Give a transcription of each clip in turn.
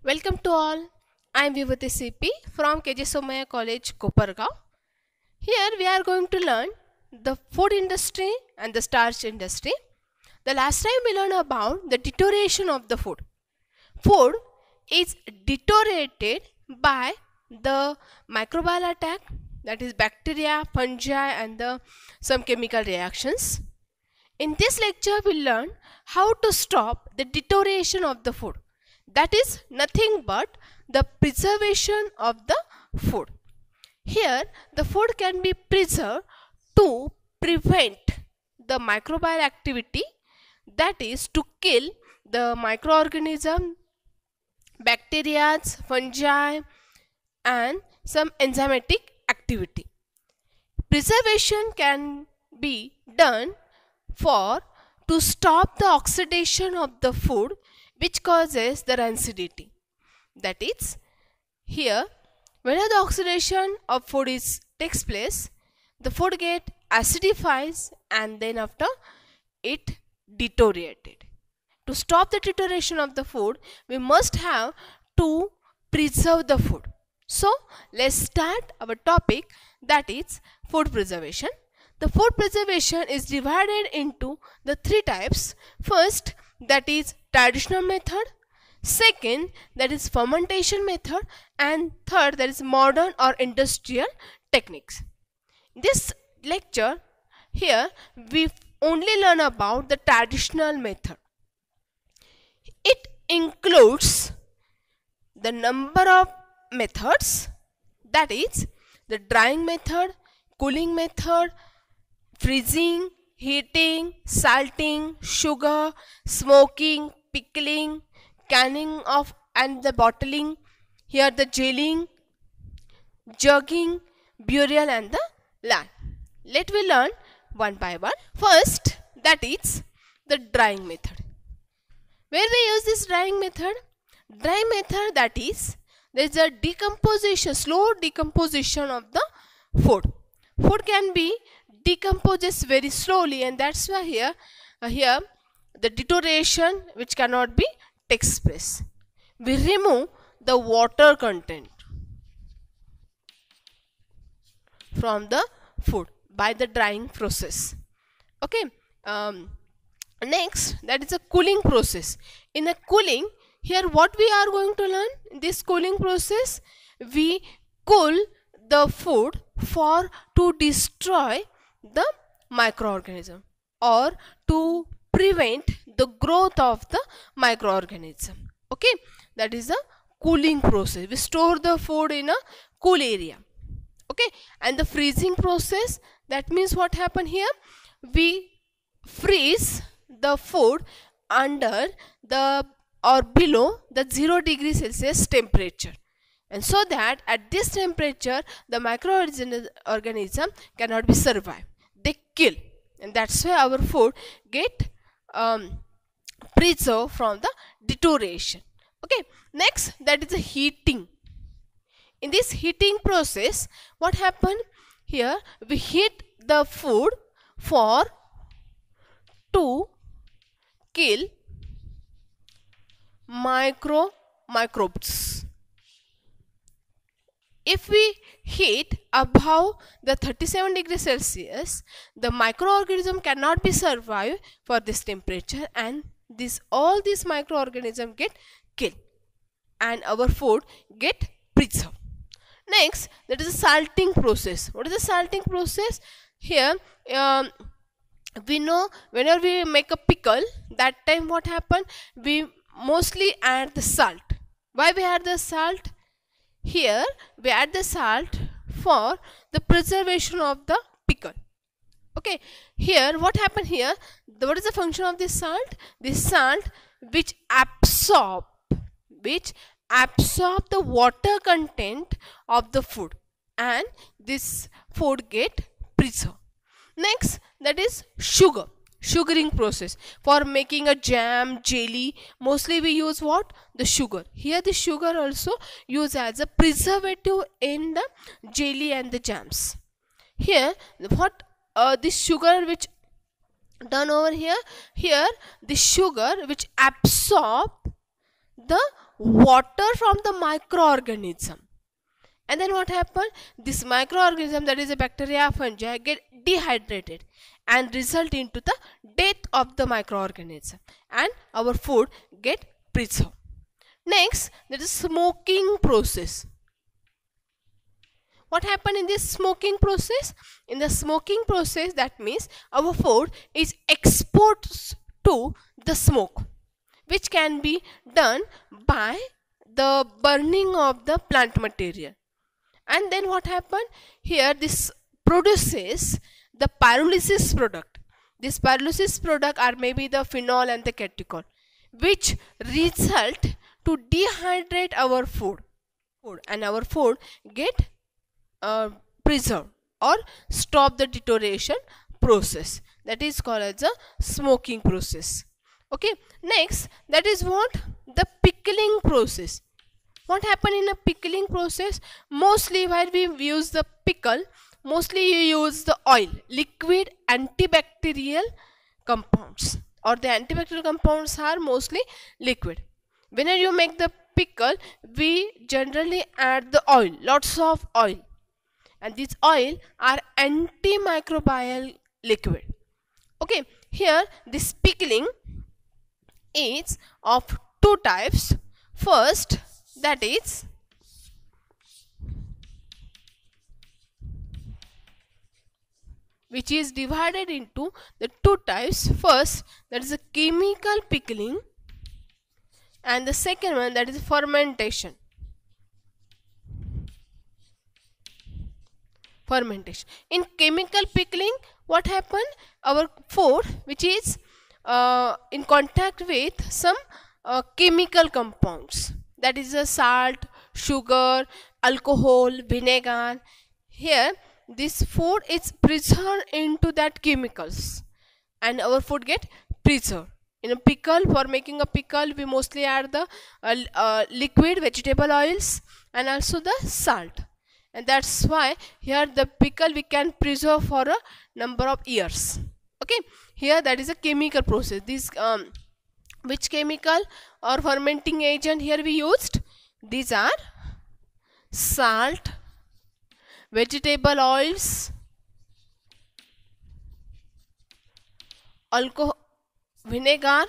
Welcome to all. I am Vivati CP from KJ Somaya College, Kopargaon. Here we are going to learn the food industry and the starch industry. The last time we learned about the deterioration of the food. Food is deteriorated by the microbial attack, that is bacteria, fungi and some chemical reactions. In this lecture we will learn how to stop the deterioration of the food. That is nothing but the preservation of the food. Here the food can be preserved to prevent the microbial activity, that is to kill the microorganism, bacteria, fungi and some enzymatic activity. Preservation can be done to stop the oxidation of the food which causes the rancidity. That is, here whenever the oxidation of food takes place, the food get acidifies and then after it deteriorated. To stop the deterioration of the food, we must have to preserve the food. So let's start our topic, that is food preservation. The food preservation is divided into the three types. First, that is traditional method. Second, that is fermentation method. And third, that is modern or industrial techniques. This lecture, here we only learn about the traditional method. It includes the number of methods, that is the drying method, cooling method, freezing, heating, salting, sugar, smoking, pickling, canning of and the bottling, here the gelling, jugging, burial and the land. Let we learn one by one. First, that is the drying method. Where we use this drying method? Drying method, that is, there is a decomposition, slow decomposition of the food. Food can be decomposes very slowly, and that's why here the deterioration which cannot be takes place. We remove the water content from the food by the drying process. Okay. Next, that is a cooling process. In a cooling, here what we are going to learn in this cooling process, we cool the food to destroy the microorganism or to prevent the growth of the microorganism. Okay, that is the cooling process. We store the food in a cool area. Okay, and the freezing process, that means what happen here, we freeze the food under the or below the 0 degree Celsius temperature, and so that at this temperature the microorganism cannot be survived, they kill, and that's why our food get preserved from the deterioration. Okay, next, that is the heating. In this heating process, what happen here, we heat the food to kill microbes. If we heat above the 37 degrees Celsius, the microorganism cannot be survived for this temperature, and all these microorganisms get killed and our food get preserved. Next, that is the salting process. What is the salting process? Here we know whenever we make a pickle, that time what happen, we mostly add the salt. Why we add the salt? Here we add the salt for the preservation of the pickle. Okay, here what happen here, what is the function of this salt? This salt which absorb the water content of the food, and this food get preserved. Next, that is sugaring process. For making a jam, jelly, mostly we use what? The sugar. Here the sugar also used as a preservative in the jelly and the jams. Here what this sugar which done over here, the sugar which absorb the water from the microorganism. And then what happened? This microorganism, that is a bacteria, fungi, get dehydrated and result into the death of the microorganism, and our food get preserved. Next, there is smoking process. What happened in this smoking process? In the smoking process, that means our food is exposed to the smoke, which can be done by the burning of the plant material. And then what happened? Here this produces the pyrolysis product. This pyrolysis product are maybe the phenol and the catechol, which result to dehydrate our food, and our food get preserved or stop the deterioration process. That is called as a smoking process. Okay, next, that is what? The pickling process. What happened in a pickling process? Mostly while we use the pickle, mostly you use the oil, liquid antibacterial compounds, or the antibacterial compounds are mostly liquid. Whenever you make the pickle, we generally add the oil, lots of oil, and these oil are antimicrobial liquid. Okay, here this pickling is of two types. First, that is which is divided into the two types. First, that is a chemical pickling, and the second one, that is fermentation. In chemical pickling, what happened? Our food, which is in contact with some chemical compounds, that is a salt, sugar, alcohol, vinegar. Here this food is preserved into that chemicals, and our food get preserved. In a pickle, for making a pickle, we mostly add the liquid vegetable oils and also the salt, and that's why here the pickle we can preserve for a number of years. Okay, here that is a chemical process. This which chemical or fermenting agent here we used? These are salt, vegetable oils, alcohol, vinegar,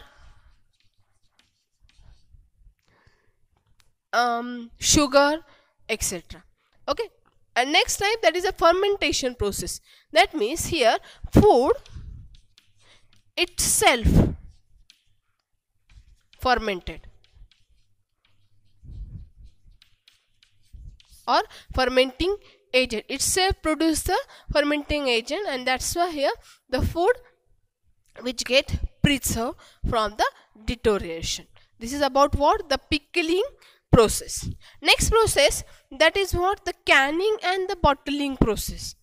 sugar, etc. Okay, and next type, that is a fermentation process. That means here food itself fermented, or fermenting agent itself produce the fermenting agent, and that's why here the food which get preserved from the deterioration. This is about what? The pickling process. Next process, that is what? The canning and the bottling process.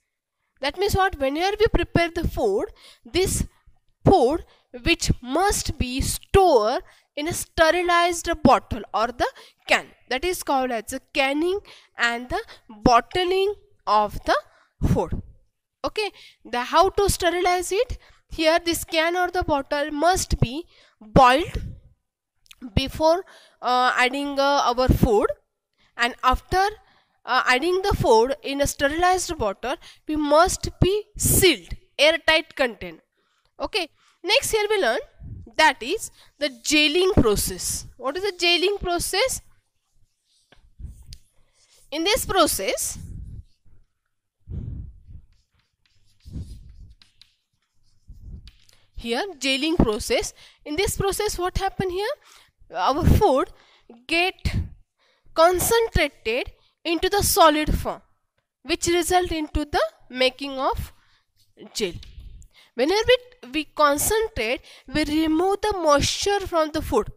That means what? Whenever we prepare the food, this food which must be stored in a sterilized bottle or the can, that is called as the canning and the bottling of the food. Okay, the how to sterilize it? Here this can or the bottle must be boiled before adding our food, and after adding the food in a sterilized bottle, we must be sealed, airtight container. Okay, next here we learn, that is the gelling process. What is the gelling process? In this process, here gelling process, in this process what happen here? Our food get concentrated into the solid form, which result into the making of gel. Whenever we concentrate, we remove the moisture from the food.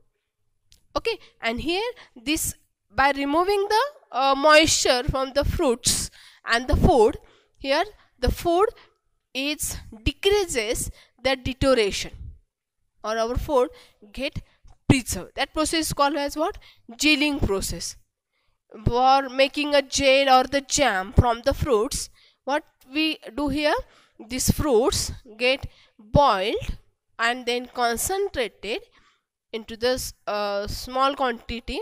Okay, and here this, by removing the moisture from the fruits and the food, here the food is decreases the deterioration, or our food get preserved. That process is called as what? Gelling process. For making a gel or the jam from the fruits, what we do here? These fruits get boiled and then concentrated into this small quantity,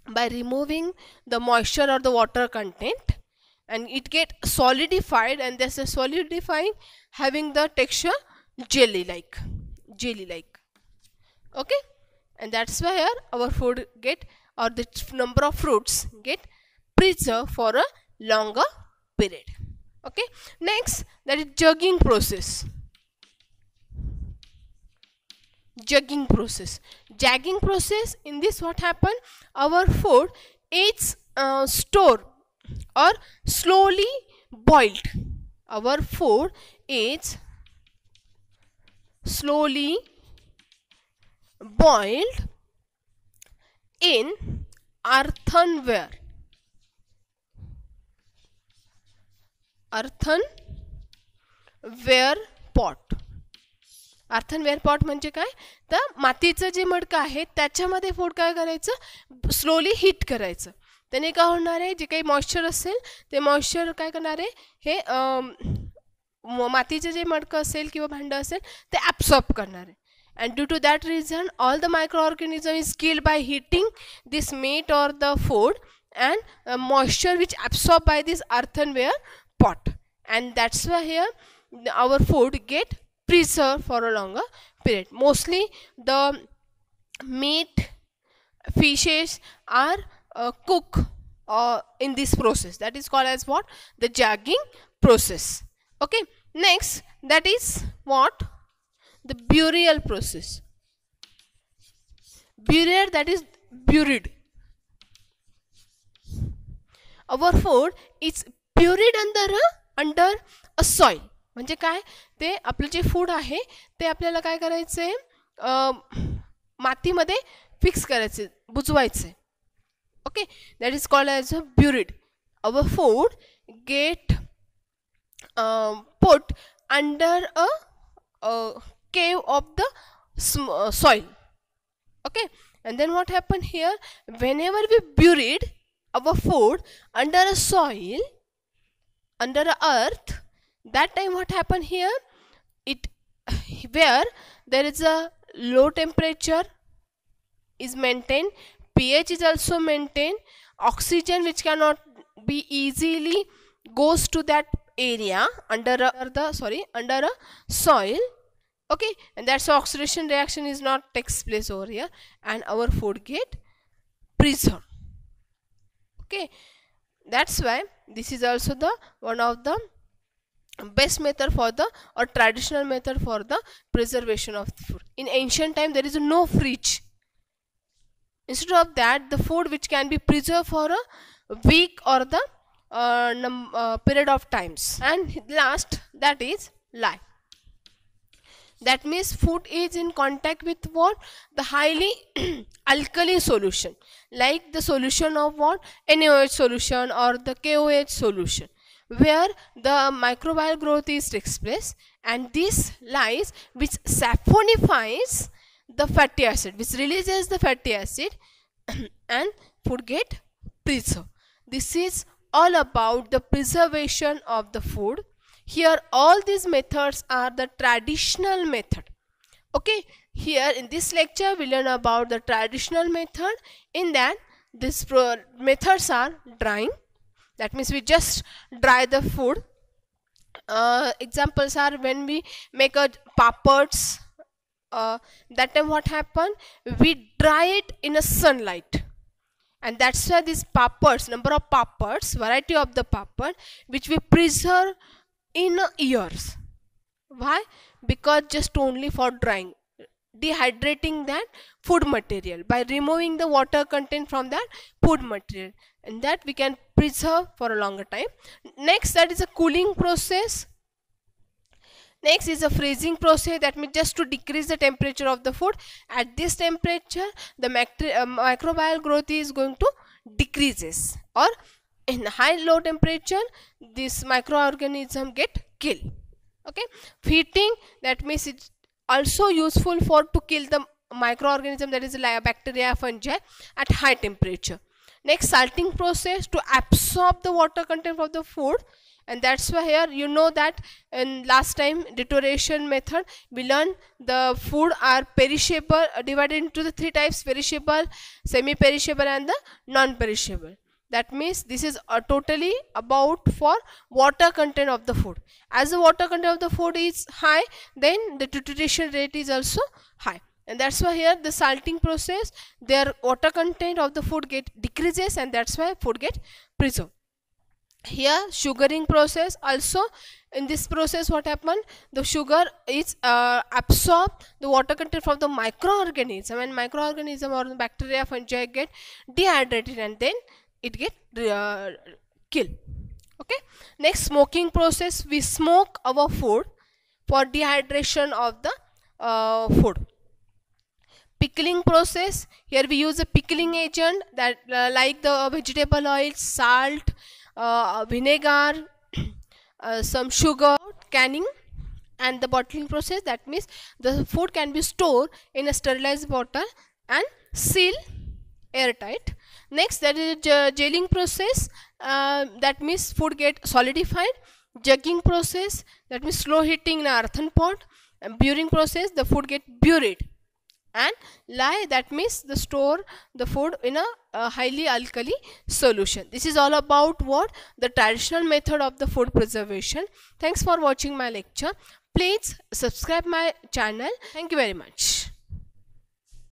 by removing the moisture or the water content, and it get solidified, and this is solidifying having the texture jelly like. Okay, and that's where our food get, or the number of fruits get preserved for a longer period. Okay, next, that is jugging process. Jagging process, in this what happen, our food is stored or slowly boiled. Our food is slowly boiled in earthenware pot. Earthenware pot म्हणजे काय, तर मातीचं जे मडकं आहे त्याच्यामध्ये food काय करायचं, slowly heat करायचं. त्याने काय होणार आहे, जे काही मॉइश्चर असेल ते मॉइश्चर काय करणार आहे, हे मातीचं जे मडकं असेल किंवा भांडं असेल ते ॲब्सॉर्ब करणार आहे. and due to that reason all the microorganism is killed by heating this meat or the food, and moisture which absorbed by this earthenware pot, and that's why here our food get preserved for a longer period. Mostly the meat, fishes are cooked in this process, that is called as what, the jagging process. Okay, next, that is what, the burial process. Burial, that is buried. Our food is buried under a soil. म्हणजे काय, ते आपलं जे food आहे ते आपल्याला काय करायचं आहे, मातीमध्ये फिक्स करायचे, बुजवायचे. Okay, that is called as a buried. Our food get put under a cave of the soil. Okay, and then what happened here, whenever we buried our food under a soil, under a earth, that time what happened here, it where there is a low temperature is maintained, pH is also maintained, oxygen which cannot be easily goes to that area under a soil. Okay, and that's why oxidation reaction is not takes place over here, and our food get preserved. Okay, that's why this is also the one of the best method for the, or traditional method for the preservation of the food. In ancient time there is no fridge. Instead of that, the food which can be preserved for a week or the period of times. And last, that is lye. That means food is in contact with what, the highly alkali solution, like the solution of what, NaOH solution or the KOH solution, where the microbial growth is takes place, and this lies which sapponifies the fatty acid, which releases the fatty acid and food get preserved. This is all about the preservation of the food. Here all these methods are the traditional method. Okay, here in this lecture we learn about the traditional method. In that, these methods are drying, that means we just dry the food. Examples are when we make a papads, that time what happen, we dry it in a sunlight, and that's why these papads, number of papads, variety of the papad which we preserve in years. Why? Because just only for drying, dehydrating that food material by removing the water content from that food material, and that we can preserve for a longer time. Next, that is a cooling process. Next is a freezing process, that means just to decrease the temperature of the food. At this temperature the microbial growth is going to decreases, or in high low temperature this microorganism get killed. Okay, heating, that means it's also useful for to kill the microorganism, that is like bacteria, fungi at high temperature. Next, salting process, to absorb the water content of the food And that's why here you know that in last time deterioration method we learned the food are perishable, divided into the three types: perishable, semi perishable and the non perishable. That means this is totally about for water content of the food. As the water content of the food is high, then the deterioration rate is also high. And that's why here the salting process, their water content of the food get decreases, and that's why food get preserved. Here sugaring process also, in this process what happen, the sugar is absorb the water content from the microorganism, and microorganism or the bacteria, fungi get dehydrated and then it get killed. Okay, next smoking process, we smoke our food for dehydration of the food. Pickling process, here we use a pickling agent that like the vegetable oil, salt, vinegar, some sugar. Canning and the bottling process, that means the food can be stored in a sterilized bottle and seal airtight. Next, that is gelling process, that means food get solidified. Jugging process, that means slow heating in an earthen pot. And burying process, the food get buried. And lye, that means the store the food in a highly alkali solution. This is all about what the traditional method of the food preservation. Thanks for watching my lecture. Please subscribe my channel. Thank you very much.